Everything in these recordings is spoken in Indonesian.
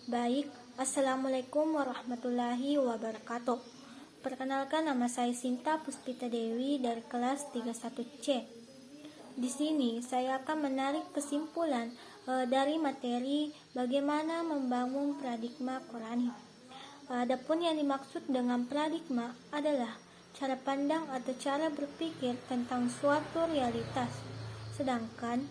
Baik, Assalamualaikum warahmatullahi wabarakatuh. Perkenalkan, nama saya Sinta Puspita Dewi dari kelas 31C. Di sini saya akan menarik kesimpulan dari materi bagaimana membangun paradigma Qurani. Adapun yang dimaksud dengan paradigma adalah cara pandang atau cara berpikir tentang suatu realitas. Sedangkan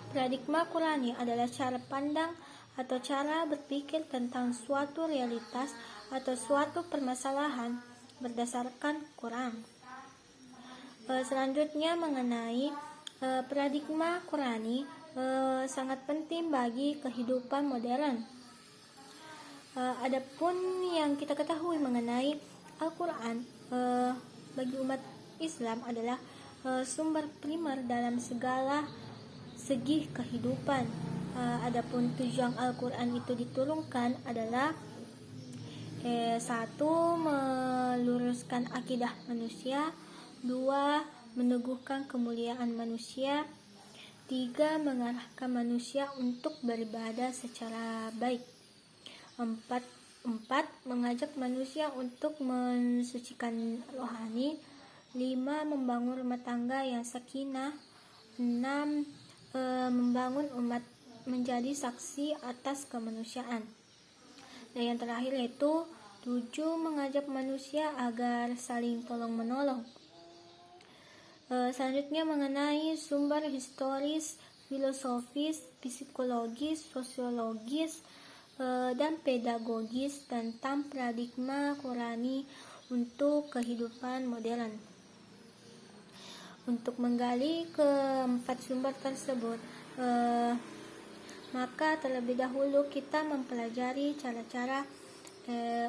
paradigma Qurani adalah cara pandang atau cara berpikir tentang suatu realitas atau suatu permasalahan berdasarkan Quran. Selanjutnya mengenai paradigma Qurani sangat penting bagi kehidupan modern. Adapun yang kita ketahui mengenai Al-Quran bagi umat Islam adalah sumber primer dalam segala segi kehidupan. Adapun tujuan Al-Quran itu diturunkan adalah 1. Meluruskan akidah manusia, 2. Meneguhkan kemuliaan manusia, 3. Mengarahkan manusia untuk beribadah secara baik, 4. Mengajak manusia untuk mensucikan rohani, 5. Membangun rumah tangga yang sakinah, 6. Membangun umat menjadi saksi atas kemanusiaan. Dan yang terakhir yaitu 7. Mengajak manusia agar saling tolong-menolong. Selanjutnya mengenai sumber historis, filosofis, psikologis, sosiologis, dan pedagogis tentang paradigma Qurani untuk kehidupan modern. Untuk menggali keempat sumber tersebut, maka terlebih dahulu kita mempelajari cara-cara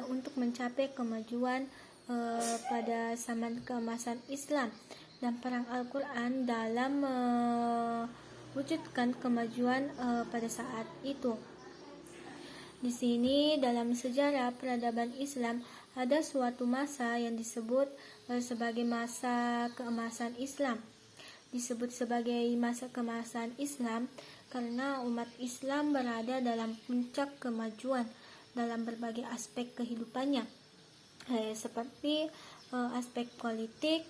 untuk mencapai kemajuan pada zaman keemasan Islam dan perang Al-Quran dalam mewujudkan kemajuan pada saat itu. Di sini dalam sejarah peradaban Islam ada suatu masa yang disebut sebagai masa keemasan Islam. Disebut sebagai masa keemasan Islam karena umat Islam berada dalam puncak kemajuan dalam berbagai aspek kehidupannya, seperti aspek politik,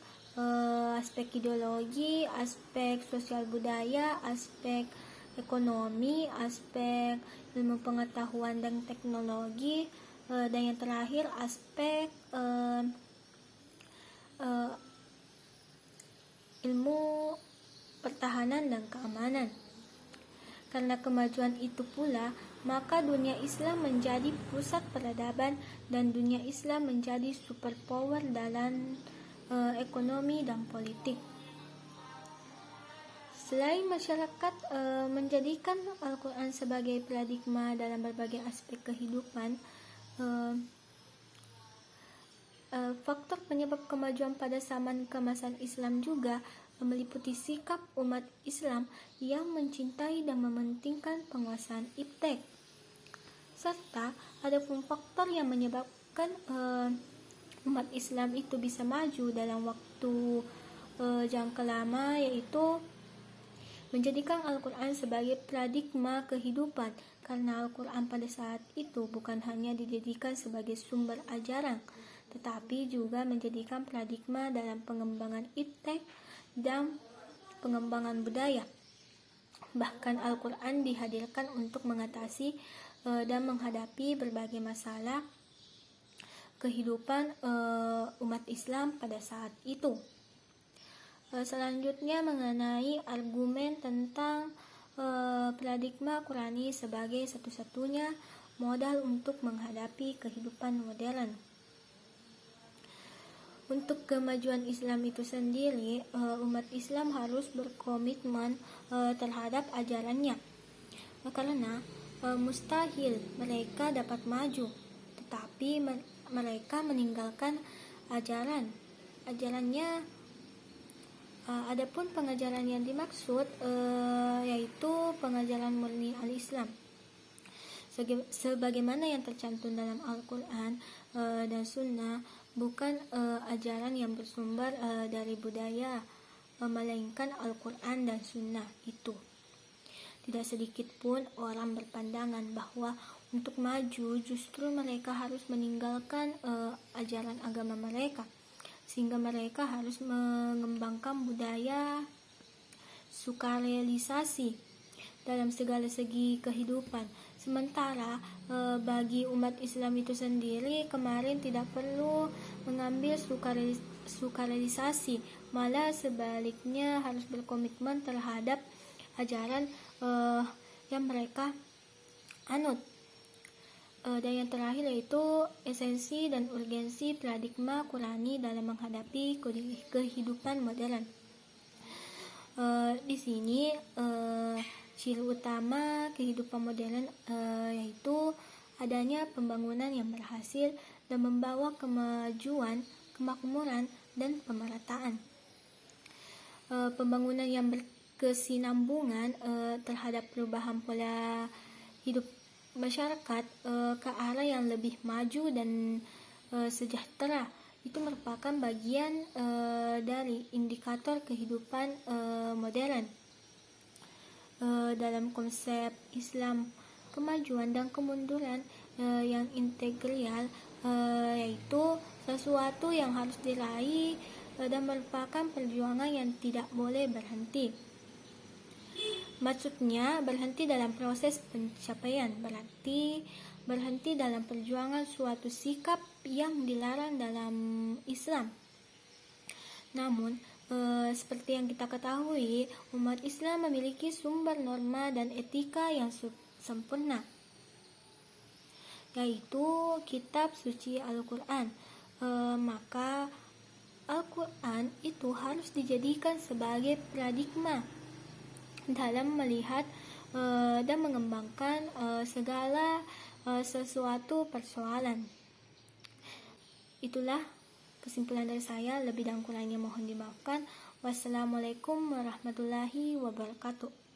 aspek ideologi, aspek sosial budaya, aspek ekonomi, aspek ilmu pengetahuan dan teknologi, dan yang terakhir aspek ilmu pertahanan dan keamanan. Karena kemajuan itu pula, maka dunia Islam menjadi pusat peradaban dan dunia Islam menjadi superpower dalam ekonomi dan politik. Selain masyarakat menjadikan Al-Quran sebagai paradigma dalam berbagai aspek kehidupan, faktor penyebab kemajuan pada zaman keemasan Islam juga meliputi sikap umat Islam yang mencintai dan mementingkan penguasaan iptek. Serta ada pun faktor yang menyebabkan umat Islam itu bisa maju dalam waktu jangka lama, yaitu menjadikan Al-Quran sebagai paradigma kehidupan, karena Al-Quran pada saat itu bukan hanya dijadikan sebagai sumber ajaran, tetapi juga menjadikan paradigma dalam pengembangan iptek dan pengembangan budaya. Bahkan Al-Quran dihadirkan untuk mengatasi dan menghadapi berbagai masalah kehidupan umat Islam pada saat itu. Selanjutnya mengenai argumen tentang paradigma Qurani sebagai satu-satunya modal untuk menghadapi kehidupan modern. Untuk kemajuan Islam itu sendiri, umat Islam harus berkomitmen terhadap ajarannya, karena mustahil mereka dapat maju tetapi mereka meninggalkan ajarannya. Adapun pengajaran yang dimaksud yaitu pengajaran murni al-Islam, sebagaimana yang tercantum dalam Al-Quran dan Sunnah, bukan ajaran yang bersumber dari budaya, melainkan Al-Quran dan Sunnah itu. Tidak sedikit pun orang berpandangan bahwa untuk maju justru mereka harus meninggalkan ajaran agama mereka, sehingga mereka harus mengembangkan budaya sukarealisasi dalam segala segi kehidupan. Sementara bagi umat Islam itu sendiri kemarin tidak perlu mengambil sukarealisasi, malah sebaliknya harus berkomitmen terhadap ajaran yang mereka anut. Dan yang terakhir yaitu esensi dan urgensi paradigma Qurani dalam menghadapi kehidupan modern. Di sini ciri utama kehidupan modern yaitu adanya pembangunan yang berhasil dan membawa kemajuan, kemakmuran, dan pemerataan. Pembangunan yang berkesinambungan terhadap perubahan pola hidup masyarakat ke arah yang lebih maju dan sejahtera itu merupakan bagian dari indikator kehidupan modern. Dalam konsep Islam, kemajuan dan kemunduran yang integral yaitu sesuatu yang harus diraih dan merupakan perjuangan yang tidak boleh berhenti. Maksudnya berhenti dalam proses pencapaian, berarti berhenti dalam perjuangan suatu sikap yang dilarang dalam Islam. Namun, seperti yang kita ketahui, umat Islam memiliki sumber norma dan etika yang sempurna, yaitu kitab suci Al-Quran. Maka Al-Quran itu harus dijadikan sebagai paradigma dalam melihat dan mengembangkan segala sesuatu persoalan. Itulah kesimpulan dari saya, lebih dan kurangnya mohon dimaafkan. Wassalamualaikum warahmatullahi wabarakatuh.